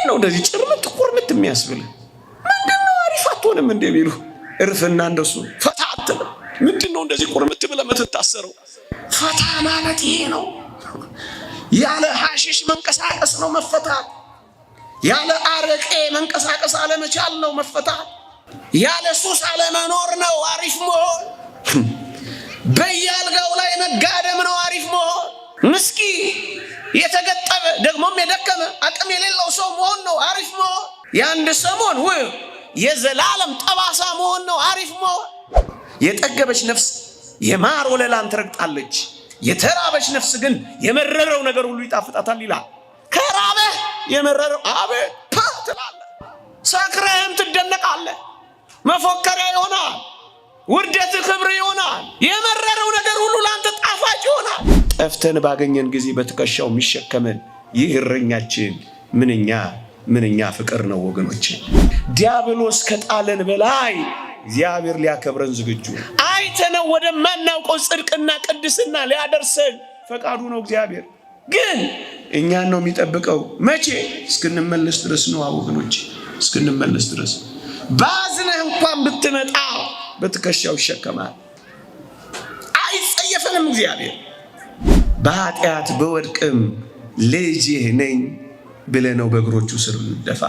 ምንድነው እንደዚህ ጭርምት ቁርምት የሚያስብል? ምንድነው አሪፍ አትሆንም እንደሚሉ እርፍና እንደሱ ፈታ አትልም። ምንድነው እንደዚህ ቁርምት ብለህ የምትታሰረው? ፈታ ማለት ይሄ ነው። ያለ ሐሺሽ መንቀሳቀስ ነው መፈታት። ያለ አረቄ መንቀሳቀስ አለመቻል ነው መፈታት። ያለ ሱስ አለመኖር ነው አሪፍ መሆን። በየአልጋው ላይ መጋደም ነው አሪፍ መሆን። ምስኪ የተገጠበ ደግሞም የደከመ አቅም የሌለው ሰው መሆን ነው አሪፍ መሆን። የአንድ ሰሞን የዘላለም ጠባሳ መሆን ነው አሪፍ መሆን። የጠገበች ነፍስ የማር ወለላን ትረግጣለች፣ የተራበች ነፍስ ግን የመረረው ነገር ሁሉ ይጣፍጣታል ይላል። ከራበህ የመረረው አቤት ትላለህ፣ ሰክረህም ትደነቃለህ። መፎከሪያ ይሆናል፣ ውርደት ክብር ይሆናል። የመረረው ነገር ሁሉ ለአንተ ጣፋጭ ይሆናል። ጠፍተን ባገኘን ጊዜ በትከሻው የሚሸከመን ይህ እረኛችን ምንኛ ፍቅር ነው ወገኖች። ዲያብሎስ ከጣለን በላይ እግዚአብሔር ሊያከብረን ዝግጁ። አይተነው ወደማናውቀው ጽድቅና ቅድስና ሊያደርሰን ፈቃዱ ነው። እግዚአብሔር ግን እኛን ነው የሚጠብቀው። መቼ? እስክንመለስ ድረስ ነው ወገኖች፣ እስክንመለስ ድረስ። ባዝነህ እንኳን ብትመጣ በትከሻው ይሸከማል፣ አይጸየፈንም እግዚአብሔር። በኃጢአት በወድቅም ልጅህ ነኝ ብለህ ነው በእግሮቹ ስር ደፋ።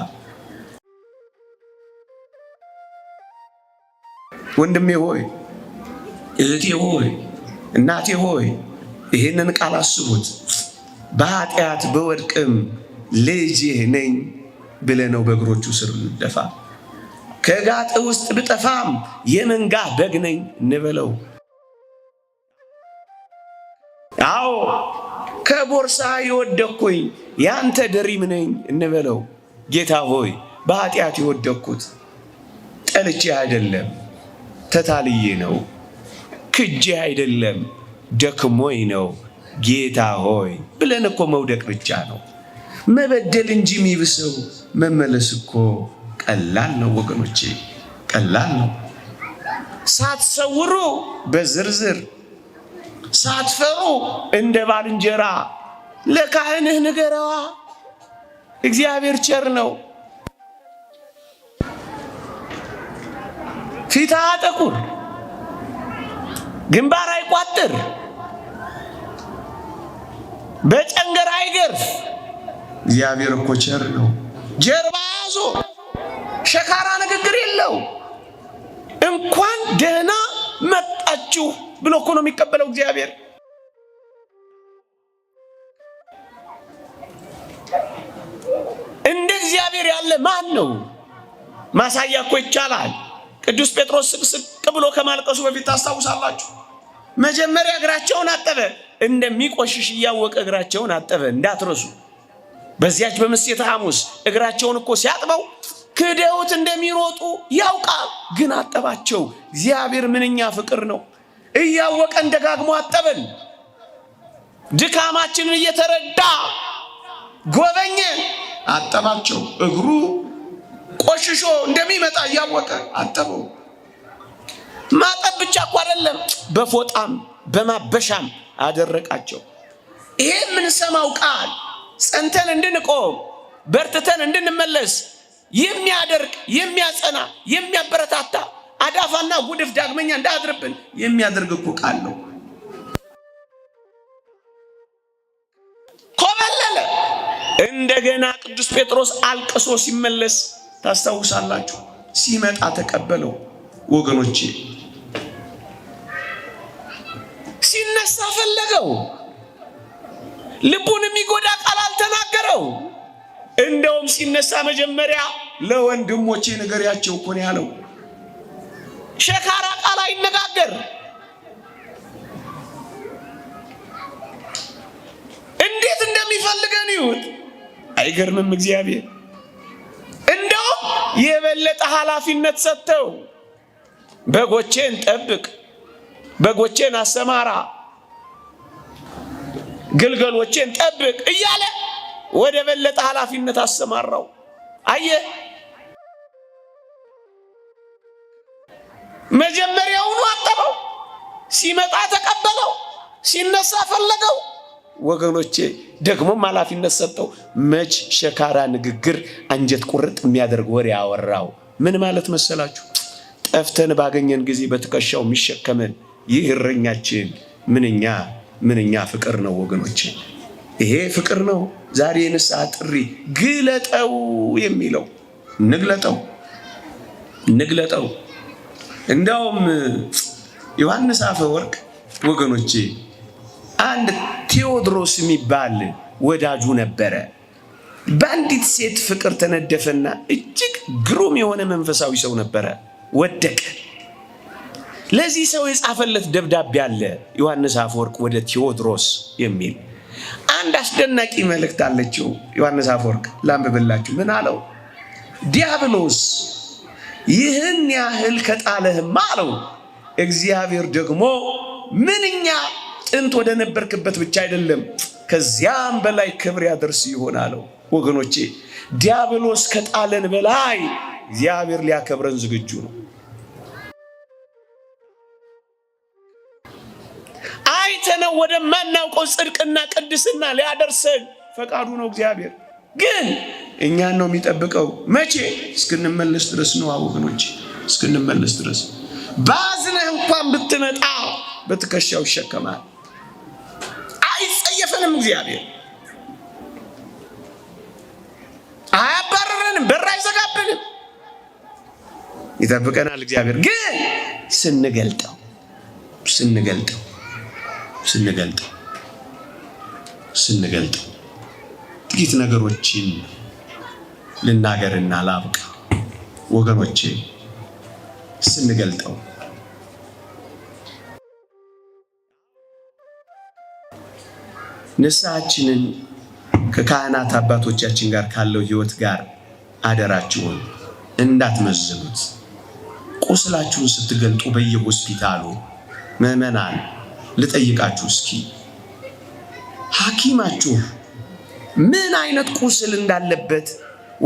ወንድሜ ሆይ፣ እህቴ ሆይ፣ እናቴ ሆይ ይህንን ቃል አስቡት። በኃጢአት በወድቅም ልጅህ ነኝ ብለህ ነው በእግሮቹ ስር ደፋ። ከጋጥ ውስጥ ብጠፋም የመንጋ በግ ነኝ እንበለው። አዎ ከቦርሳ የወደቅኩኝ ያንተ ድሪም ነኝ እንበለው። ጌታ ሆይ በኃጢአት የወደቅኩት ጠልቼ አይደለም፣ ተታልዬ ነው። ክጄ አይደለም፣ ደክሞኝ ነው። ጌታ ሆይ ብለን እኮ መውደቅ ብቻ ነው። መበደል እንጂ የሚብሰው መመለስ እኮ ቀላል ነው ወገኖቼ፣ ቀላል ነው። ሳትሰውሩ በዝርዝር ሳትፈሩ እንደ ባልንጀራ ለካህንህ ንገረዋ። እግዚአብሔር ቸር ነው። ፊት አያጠቁር፣ ግንባር አይቋጥር፣ በጨንገር አይገርፍ። እግዚአብሔር እኮ ቸር ነው። ጀርባ ያዞ ሸካራ ንግግር የለው። እንኳን ደህና መጣችሁ ብሎ እኮ ነው የሚቀበለው እግዚአብሔር። እንደ እግዚአብሔር ያለ ማን ነው? ማሳያ እኮ ይቻላል። ቅዱስ ጴጥሮስ ስቅስቅ ብሎ ከማልቀሱ በፊት ታስታውሳላችሁ። መጀመሪያ እግራቸውን አጠበ። እንደሚቆሽሽ እያወቀ እግራቸውን አጠበ። እንዳትረሱ። በዚያች በምሴተ ሐሙስ እግራቸውን እኮ ሲያጥበው ክደውት እንደሚሮጡ ያውቃል፣ ግን አጠባቸው። እግዚአብሔር ምንኛ ፍቅር ነው። እያወቀን ደጋግሞ አጠበን። ድካማችንን እየተረዳ ጎበኘ፣ አጠባቸው። እግሩ ቆሽሾ እንደሚመጣ እያወቀ አጠበው። ማጠብ ብቻ እኮ አይደለም፣ በፎጣም በማበሻም አደረቃቸው። ይሄ የምንሰማው ቃል ጸንተን እንድንቆም በርትተን እንድንመለስ የሚያደርግ የሚያጸና የሚያበረታታ አዳፋና ጉድፍ ዳግመኛ እንዳያድርብን የሚያደርግ እኮ ቃል ነው። ኮበለለ። እንደገና ቅዱስ ጴጥሮስ አልቅሶ ሲመለስ ታስታውሳላችሁ። ሲመጣ ተቀበለው ወገኖቼ። ሲነሳ ፈለገው። ልቡን የሚጎዳ ቃል አልተናገረው። እንደውም ሲነሳ መጀመሪያ ለወንድሞቼ ንገሪያቸው እኮ ነው ያለው። ሸካራ ቃል አይነጋገር። እንዴት እንደሚፈልገን ይሁት አይገርምም? እግዚአብሔር እንደውም የበለጠ ኃላፊነት ሰጥተው በጎቼን ጠብቅ፣ በጎቼን አሰማራ፣ ግልገሎቼን ጠብቅ እያለ ወደ በለጠ ኃላፊነት አሰማራው። አየህ፣ መጀመሪያውኑ አጠበው፣ ሲመጣ ተቀበለው፣ ሲነሳ ፈለገው። ወገኖቼ ደግሞም ኃላፊነት ሰጠው። መች ሸካራ ንግግር አንጀት ቁርጥ የሚያደርግ ወሬ ያወራው። ምን ማለት መሰላችሁ? ጠፍተን ባገኘን ጊዜ በትከሻው የሚሸከመን ይህ እረኛችን ምንኛ ፍቅር ነው ወገኖቼ። ይሄ ፍቅር ነው። ዛሬ የንስሐ ጥሪ ግለጠው የሚለው እንግለጠው። እንዲያውም ዮሐንስ አፈወርቅ ወገኖቼ አንድ ቴዎድሮስ የሚባል ወዳጁ ነበረ። በአንዲት ሴት ፍቅር ተነደፈና እጅግ ግሩም የሆነ መንፈሳዊ ሰው ነበረ። ወደቀ። ለዚህ ሰው የጻፈለት ደብዳቤ አለ። ዮሐንስ አፈወርቅ ወደ ቴዎድሮስ የሚል አንድ አስደናቂ መልእክት አለችው። ዮሐንስ አፈወርቅ ላንብብላችሁ። ምን አለው? ዲያብሎስ ይህን ያህል ከጣለህማ አለው እግዚአብሔር ደግሞ ምንኛ ጥንት ወደ ነበርክበት ብቻ አይደለም ከዚያም በላይ ክብር ያደርስ ይሆናል። ወገኖቼ ዲያብሎስ ከጣለን በላይ እግዚአብሔር ሊያከብረን ዝግጁ ነው። አይተነው ወደማናውቀው ጽድቅና ቅድስና ሊያደርሰን ፈቃዱ ነው። እግዚአብሔር ግን እኛን ነው የሚጠብቀው። መቼ? እስክንመለስ ድረስ ነው ወገኖቼ፣ እስክንመለስ ድረስ። ባዝነህ እንኳን ብትመጣ በትከሻው ይሸከማል። አይጸየፈንም። እግዚአብሔር አያባረረንም፣ በር አይዘጋብንም፣ ይጠብቀናል። እግዚአብሔር ግን ስንገልጠው ጥቂት ነገሮችን ልናገርና ላብቃ ወገኖቼ። ስንገልጠው ንስሐችንን ከካህናት አባቶቻችን ጋር ካለው ሕይወት ጋር አደራችሁን እንዳትመዝኑት። ቁስላችሁን ስትገልጡ በየሆስፒታሉ ምዕመናን ልጠይቃችሁ እስኪ፣ ሐኪማችሁ ምን አይነት ቁስል እንዳለበት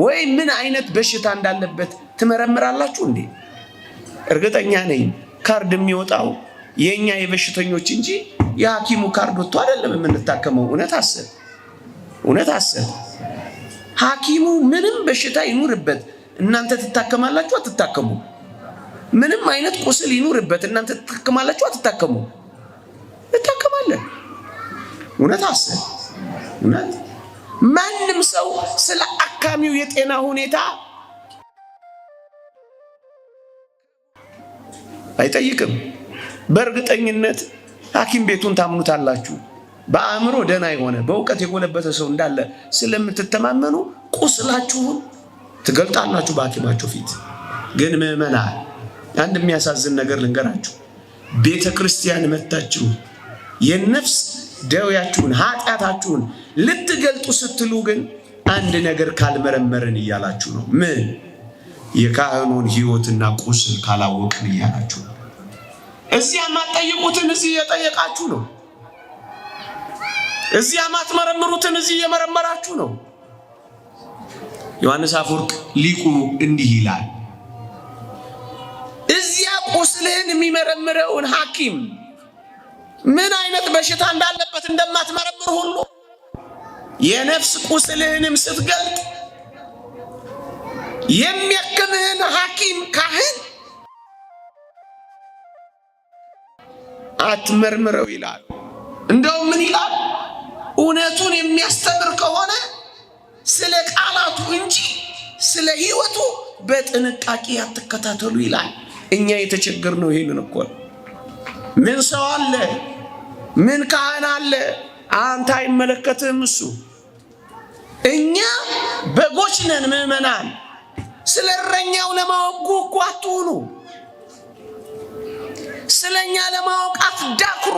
ወይ ምን አይነት በሽታ እንዳለበት ትመረምራላችሁ እንዴ? እርግጠኛ ነኝ ካርድ የሚወጣው የኛ የበሽተኞች እንጂ የሐኪሙ ካርድ ወጥቶ አይደለም የምንታከመው። እውነት አሰብ ሐኪሙ ምንም በሽታ ይኑርበት እናንተ ትታከማላችሁ አትታከሙ? ምንም አይነት ቁስል ይኑርበት እናንተ ትታከማላችሁ አትታከሙ? እንታከማለን። እውነት አሰብ እውነት ማንም ሰው ስለ አካሚው የጤና ሁኔታ አይጠይቅም። በእርግጠኝነት ሐኪም ቤቱን ታምኑታላችሁ። በአእምሮ ደህና የሆነ በእውቀት የጎለበተ ሰው እንዳለ ስለምትተማመኑ ቁስላችሁን ትገልጣላችሁ በሐኪማችሁ ፊት። ግን ምዕመናን አንድ የሚያሳዝን ነገር ልንገራችሁ። ቤተ ክርስቲያን መጣችሁ የነፍስ ደውያችሁን ኃጢአታችሁን ልትገልጡ ስትሉ ግን አንድ ነገር ካልመረመርን እያላችሁ ነው። ምን? የካህኑን ሕይወትና ቁስል ካላወቅን እያላችሁ ነው። እዚያ ማትጠይቁትን እዚህ እየጠየቃችሁ ነው። እዚያ ማትመረምሩትን እዚህ እየመረመራችሁ ነው። ዮሐንስ አፈወርቅ ሊቁ እንዲህ ይላል፣ እዚያ ቁስልህን የሚመረምረውን ሐኪም ምን አይነት በሽታ እንዳለበት እንደማትመረምር ሁሉ የነፍስ ቁስልህንም ስትገልጥ የሚያክምህን ሐኪም ካህን አትመርምረው ይላል። እንደውም ምን ይላል? እውነቱን የሚያስተምር ከሆነ ስለ ቃላቱ እንጂ ስለ ሕይወቱ በጥንቃቄ አትከታተሉ ይላል። እኛ የተቸገርነው ይሄንን እኮ ነው። ምን ሰው አለ? ምን ካህን አለ? አንተ አይመለከትህም እሱ። እኛ በጎች ነን ምዕመናን። ስለ እረኛው ለማወቅ ጉጉ አትሁኑ። ስለኛ ለማወቅ አትዳክሩ።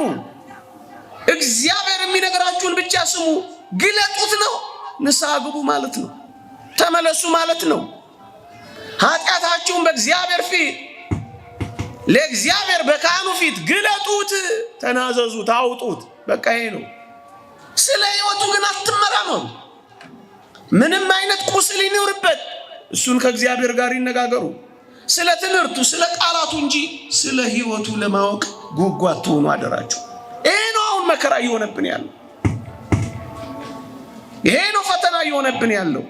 እግዚአብሔር የሚነግራችሁን ብቻ ስሙ። ግለጡት ነው። ንስሐ ግቡ ማለት ነው። ተመለሱ ማለት ነው። ኃጢአታችሁን በእግዚአብሔር ፊት ለእግዚአብሔር በካህኑ ፊት ግለጡት፣ ተናዘዙት፣ አውጡት። በቃ ይሄ ነው። ስለ ሕይወቱ ግን አትመራመሩ። ምንም አይነት ቁስል ይኖርበት እሱን ከእግዚአብሔር ጋር ይነጋገሩ። ስለ ትምህርቱ ስለ ቃላቱ እንጂ ስለ ሕይወቱ ለማወቅ ጉጉ አትሁኑ አደራችሁ። ይሄ ነው አሁን መከራ እየሆነብን ያለው። ይሄ ነው ፈተና የሆነብን ያለው።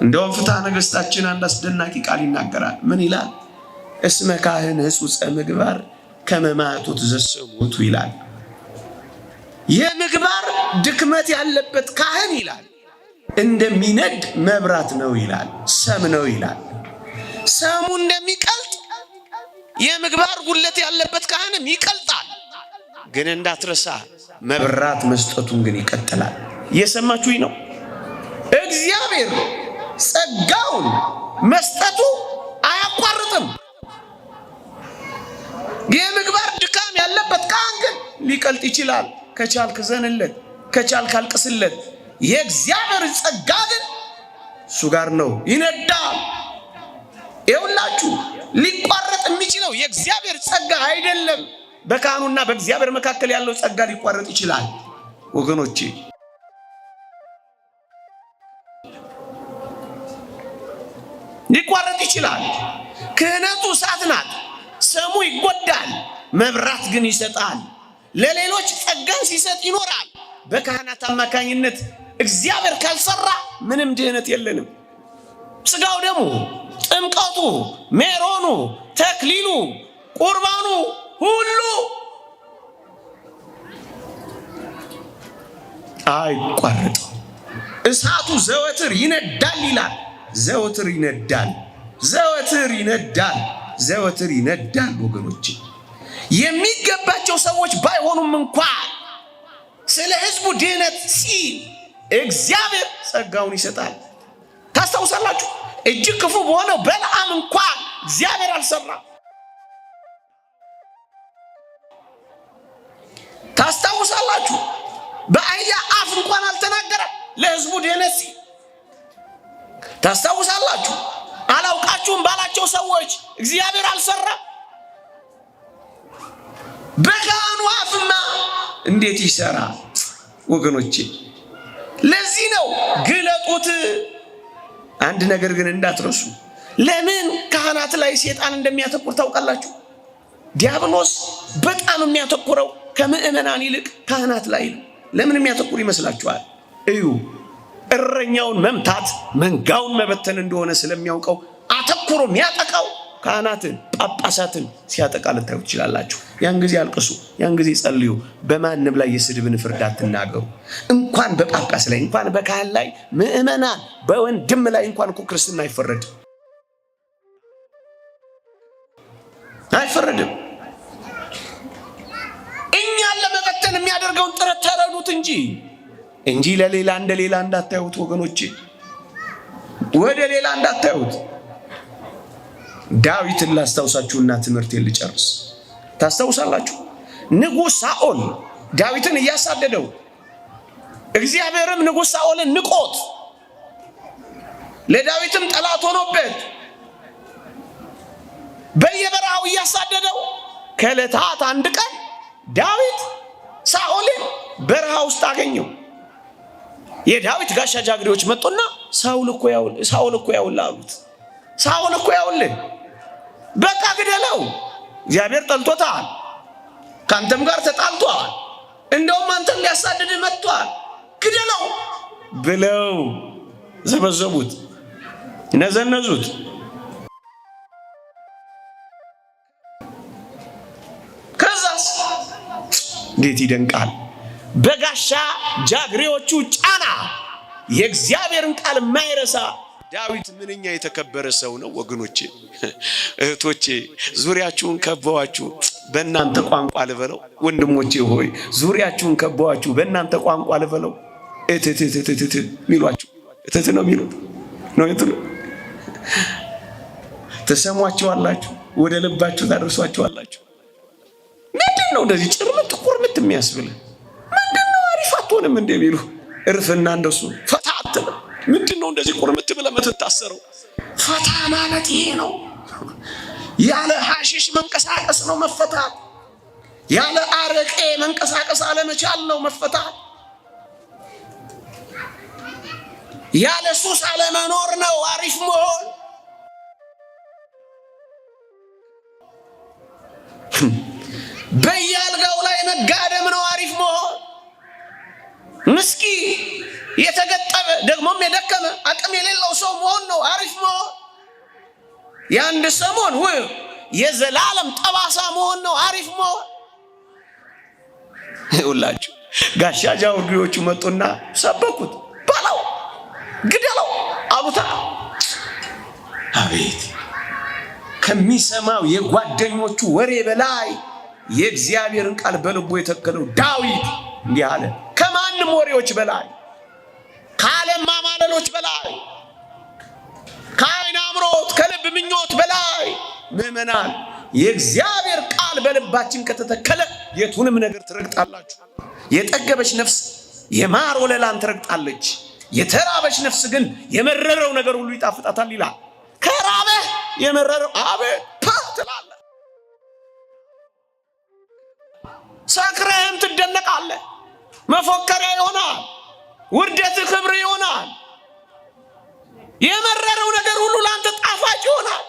እንደውም ፍትሐ ነገሥታችን አንድ አስደናቂ ቃል ይናገራል። ምን ይላል? እስመ ካህን ሕጹጸ ምግባር ከመ ማኅቶት ዘሰሙቱ ይላል። የምግባር ድክመት ያለበት ካህን ይላል እንደሚነድ መብራት ነው ይላል፣ ሰም ነው ይላል። ሰሙ እንደሚቀልጥ የምግባር ጉለት ያለበት ካህንም ይቀልጣል። ግን እንዳትረሳ መብራት መስጠቱን ግን ይቀጥላል። እየሰማችሁኝ ነው? እግዚአብሔር ጸጋውን መስጠቱ አያቋርጥም። የምግባር ድካም ያለበት ካህን ግን ሊቀልጥ ይችላል። ከቻልክ ዘንለት፣ ከቻልክ አልቅስለት። የእግዚአብሔር ጸጋ ግን እሱ ጋር ነው፣ ይነዳል። ይኸውላችሁ ሊቋረጥ የሚችለው የእግዚአብሔር ጸጋ አይደለም። በካህኑና በእግዚአብሔር መካከል ያለው ጸጋ ሊቋረጥ ይችላል ወገኖቼ። ሊቋረጥ ይችላል። ክህነቱ እሳት ናት። ሰሙ ይጎዳል፣ መብራት ግን ይሰጣል። ለሌሎች ጸጋን ሲሰጥ ይኖራል። በካህናት አማካኝነት እግዚአብሔር ካልሰራ ምንም ድህነት የለንም። ስጋው ደግሞ ጥምቀቱ፣ ሜሮኑ፣ ተክሊሉ፣ ቁርባኑ ሁሉ አይቋረጥም። እሳቱ ዘወትር ይነዳል ይላል። ዘወትር ይነዳል፣ ዘወትር ይነዳል፣ ዘወትር ይነዳል። ወገኖቼ የሚገባቸው ሰዎች ባይሆኑም እንኳን ስለ ሕዝቡ ድህነት ሲል እግዚአብሔር ጸጋውን ይሰጣል። ታስታውሳላችሁ? እጅግ ክፉ በሆነው በለዓም እንኳን እግዚአብሔር አልሰራም። ታስታውሳላችሁ? በአህያ አፍ እንኳን አልተናገረም ለሕዝቡ ድህነት ሲል። ታስታውሳላችሁ? አላውቃችሁም ባላቸው ሰዎች እግዚአብሔር አልሰራም። በካህኑ አፍማ እንዴት ይሰራ ወገኖቼ? ለዚህ ነው ግለጡት። አንድ ነገር ግን እንዳትረሱ። ለምን ካህናት ላይ ሰይጣን እንደሚያተኩር ታውቃላችሁ? ዲያብሎስ በጣም የሚያተኩረው ከምዕመናን ይልቅ ካህናት ላይ ነው። ለምን የሚያተኩር ይመስላችኋል? እዩ። እረኛውን መምታት መንጋውን መበተን እንደሆነ ስለሚያውቀው አተኩሮ የሚያጠቃው ካህናትን፣ ጳጳሳትን ሲያጠቃ ልታዩ ትችላላችሁ። ያን ጊዜ አልቅሱ፣ ያን ጊዜ ጸልዩ። በማንም ላይ የስድብን ፍርድ አትናገሩ። እንኳን በጳጳስ ላይ እንኳን በካህን ላይ ምዕመናን በወንድም ላይ እንኳን እኮ ክርስትና አይፈረድም፣ አይፈረድም። እኛን ለመበተን የሚያደርገውን ጥረት ተረዱት እንጂ ለሌላ እንደ ሌላ እንዳታዩት ወገኖቼ፣ ወደ ሌላ እንዳታዩት። ዳዊትን ላስታውሳችሁና ትምህርቴን ልጨርስ። ታስታውሳላችሁ? ንጉሥ ሳኦል ዳዊትን እያሳደደው፣ እግዚአብሔርም ንጉሥ ሳኦልን ንቆት ለዳዊትም ጠላት ሆኖበት በየበረሃው እያሳደደው፣ ከዕለታት አንድ ቀን ዳዊት ሳኦልን በረሃ ውስጥ አገኘው። የዳዊት ጋሻ ጃግሬዎች መጡና ሳኦል እኮ ያውልህ አሉት። ሳኦል እኮ ያውልህ፣ በቃ ግደለው፣ እግዚአብሔር ጠልቶታል፣ ካንተም ጋር ተጣልቷል፣ እንደውም አንተን ሊያሳድድ መጥቷል፣ ግደለው ብለው ዘበዘቡት፣ ነዘነዙት። ከዛስ እንዴት ይደንቃል! በጋሻ ጃግሬዎቹ ጫና የእግዚአብሔርን ቃል የማይረሳ ዳዊት ምንኛ የተከበረ ሰው ነው ወገኖቼ። እህቶቼ ዙሪያችሁን ከበዋችሁ በእናንተ ቋንቋ ልበለው። ወንድሞቼ ሆይ ዙሪያችሁን ከበዋችሁ በእናንተ ቋንቋ ልበለው። እትትትትት ሚሏችሁ እትት ነው የሚሉት ነው እንትሉ ተሰሟቸዋላችሁ፣ ወደ ልባችሁ ታደርሷቸዋላችሁ። ምንድን ነው እንደዚህ ጭርምት ቁርምት የሚያስብል? ምንድን ነው አሪፍ አትሆንም እንደሚሉ እርፍና እንደሱ ፈታ አትልም። ምንድን ነው እንደዚህ ቁርምት ብለህ የምትታሰረው? ፈታ ማለት ይሄ ነው። ያለ ሐሺሽ መንቀሳቀስ ነው መፈታት። ያለ አረቄ መንቀሳቀስ አለመቻል ነው መፈታት። ያለ ሱስ አለመኖር ነው አሪፍ መሆን። በየአልጋው ላይ መጋደም ነው አሪፍ መሆን። ምስኪ የተገጠበ ደግሞም የደከመ አቅም የሌለው ሰው መሆን ነው አሪፍ መሆን። የአንድ ሰሞን የዘላለም ጠባሳ መሆን ነው አሪፍ መሆን። ሁላችሁ ጋሻ ጃውርጊዎቹ መጡና ሰበኩት። ባላው ግደለው አሉታ። አቤት ከሚሰማው የጓደኞቹ ወሬ በላይ የእግዚአብሔርን ቃል በልቦ የተከለው ዳዊት እንዲህ አለ። ከማንም ወሬዎች በላይ፣ ከዓለም ማማለሎች በላይ፣ ከዓይን አምሮት ከልብ ምኞት በላይ ምዕመናን የእግዚአብሔር ቃል በልባችን ከተተከለ የቱንም ነገር ትረግጣላችሁ። የጠገበች ነፍስ የማር ወለላን ትረግጣለች። የተራበች ነፍስ ግን የመረረው ነገር ሁሉ ይጣፍጣታል ይላል። ከራበህ የመረረው አቤት ትላለህ። ሰክረህም ትደነቃለህ። መፎከሪያ ይሆናል። ውርደትህ ክብር ይሆናል። የመረረው ነገር ሁሉ ለአንተ ጣፋጭ ይሆናል።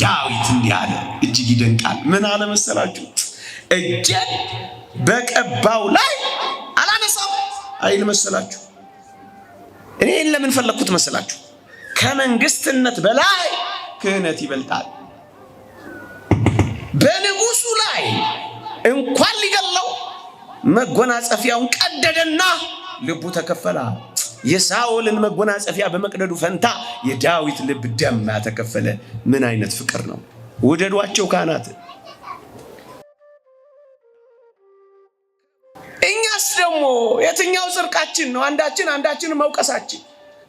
ዳዊት እንዲህ አለ፣ እጅግ ይደንቃል። ምን አለ መሰላችሁ? እጄን በቀባው ላይ አላነሳም አይል መሰላችሁ? እኔ ለምን ፈለኩት መሰላችሁ? ከመንግስትነት በላይ ክህነት ይበልጣል። በንጉሱ ላይ እንኳን ሊገለው መጎናጸፊያውን ቀደደና ልቡ ተከፈለ። የሳኦልን መጎናጸፊያ በመቅደዱ ፈንታ የዳዊት ልብ ደማ ተከፈለ። ምን አይነት ፍቅር ነው! ውደዷቸው ካህናት። እኛስ ደግሞ የትኛው ጽድቃችን ነው? አንዳችን መውቀሳችን፣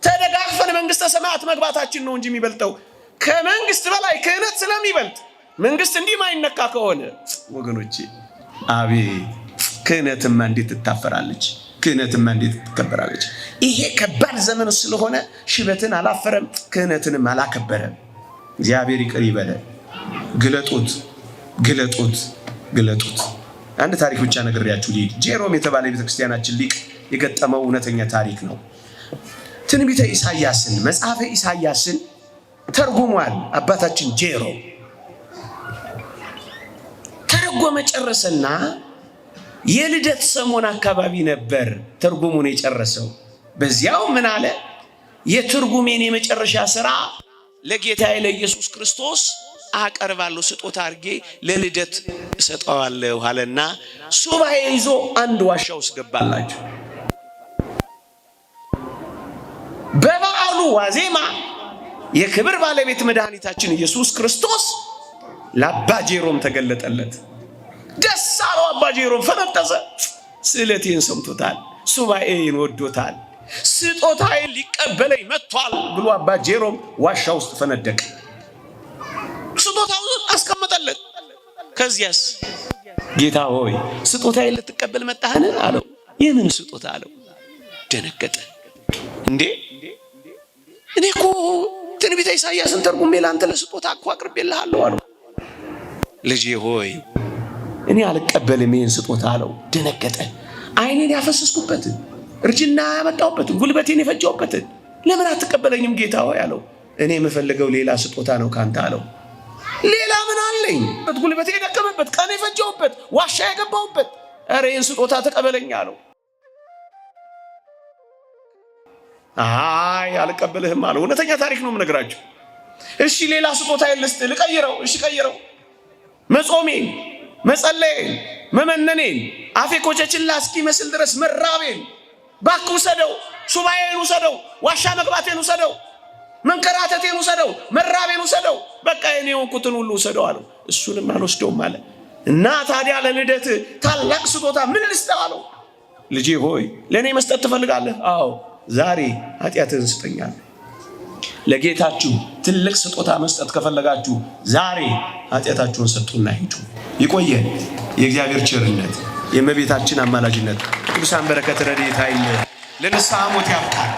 ተደጋግፈን መንግስተ ሰማያት መግባታችን ነው እንጂ የሚበልጠው ከመንግስት በላይ ክህነት ስለሚበልጥ መንግስት እንዲህ ማይነካ ከሆነ ወገኖቼ፣ አቤት ክህነትማ እንዴት ትታፈራለች! ክህነትማ እንዴት ትከበራለች! ይሄ ከባድ ዘመን ስለሆነ ሽበትን አላፈረም፣ ክህነትንም አላከበረም። እግዚአብሔር ይቅር ይበለን። ግለጡት። አንድ ታሪክ ብቻ ነግሬያችሁ ልሂድ። ጄሮም የተባለ የቤተክርስቲያናችን ሊቅ የገጠመው እውነተኛ ታሪክ ነው። ትንቢተ ኢሳይያስን መጽሐፈ ኢሳይያስን ተርጉሟል አባታችን ጄሮም። ተርጎመ ጨረሰና የልደት ሰሞን አካባቢ ነበር ተርጉሙን የጨረሰው። በዚያው ምን አለ? የትርጉሜን የመጨረሻ ሥራ ለጌታዬ ለኢየሱስ ክርስቶስ አቀርባለሁ፣ ስጦታ አድርጌ ለልደት እሰጠዋለሁ አለና ሱባኤ ይዞ አንድ ዋሻ ውስጥ ገባላችሁ። በበዓሉ ዋዜማ የክብር ባለቤት መድኃኒታችን ኢየሱስ ክርስቶስ ለአባ ጄሮም ተገለጠለት። ደስ አለው። አባ ጄሮም ፈነጠዘ። ስዕለቴን ሰምቶታል፣ ሱባኤን ወዶታል፣ ስጦታዬን ሊቀበለኝ መጥቷል ብሎ አባ ጄሮም ዋሻ ውስጥ ፈነደቀ። ስጦታውን አስቀመጠለት። ከዚያስ ጌታ ሆይ ስጦታዬን ልትቀበል መጣህን አለው። የምን ስጦታ አለው። ደነገጠ። እንዴ እኔ እኮ ትንቢተ ኢሳይያስን ተርጉሜ ለአንተ ለስጦታ እኮ አቅርቤልሃለሁ አለው። ልጄ ሆይ እኔ አልቀበልም ይህን ስጦታ አለው። ደነገጠ። ዓይኔን ያፈሰስኩበትን፣ እርጅና ያመጣሁበትን፣ ጉልበቴን የፈጀሁበትን ለምን አትቀበለኝም ጌታ ሆይ አለው። እኔ የምፈልገው ሌላ ስጦታ ነው ካንተ አለው። ሌላ ምን አለኝ? ጉልበቴ የደከመበት፣ ቀን የፈጀሁበት፣ ዋሻ የገባሁበት፣ ኧረ ይህን ስጦታ ተቀበለኝ አለው። አይ አልቀበልህም አለው። እውነተኛ ታሪክ ነው የምነግራችሁ። እሺ ሌላ ስጦታ ልስጥ፣ ልቀይረው። እሺ ቀይረው። መጾሜን፣ መጸለዬን፣ መመነኔን፣ አፌ ኮቸችላ እስኪመስል ድረስ መራቤን ባክ ውሰደው። ሱባኤን ውሰደው። ዋሻ መግባቴን ውሰደው። መንከራተቴን ውሰደው። መራቤን ውሰደው። በቃ የኔ የሆንኩትን ሁሉ ውሰደው አለው። እሱንም አልወስደውም አለ። እና ታዲያ ለልደት ታላቅ ስጦታ ምን ልስጥህ አለው። ልጄ ሆይ ለእኔ መስጠት ትፈልጋለህ? አዎ ዛሬ ኃጢአትህን ስጠኛል። ለጌታችሁ ትልቅ ስጦታ መስጠት ከፈለጋችሁ ዛሬ ኃጢአታችሁን ሰጡና ሂዱ። ይቆየን። የእግዚአብሔር ቸርነት፣ የእመቤታችን አማላጅነት፣ ቅዱሳን በረከት ረድኤት አይለየን። ለንስሐ ሞት ያብቃን።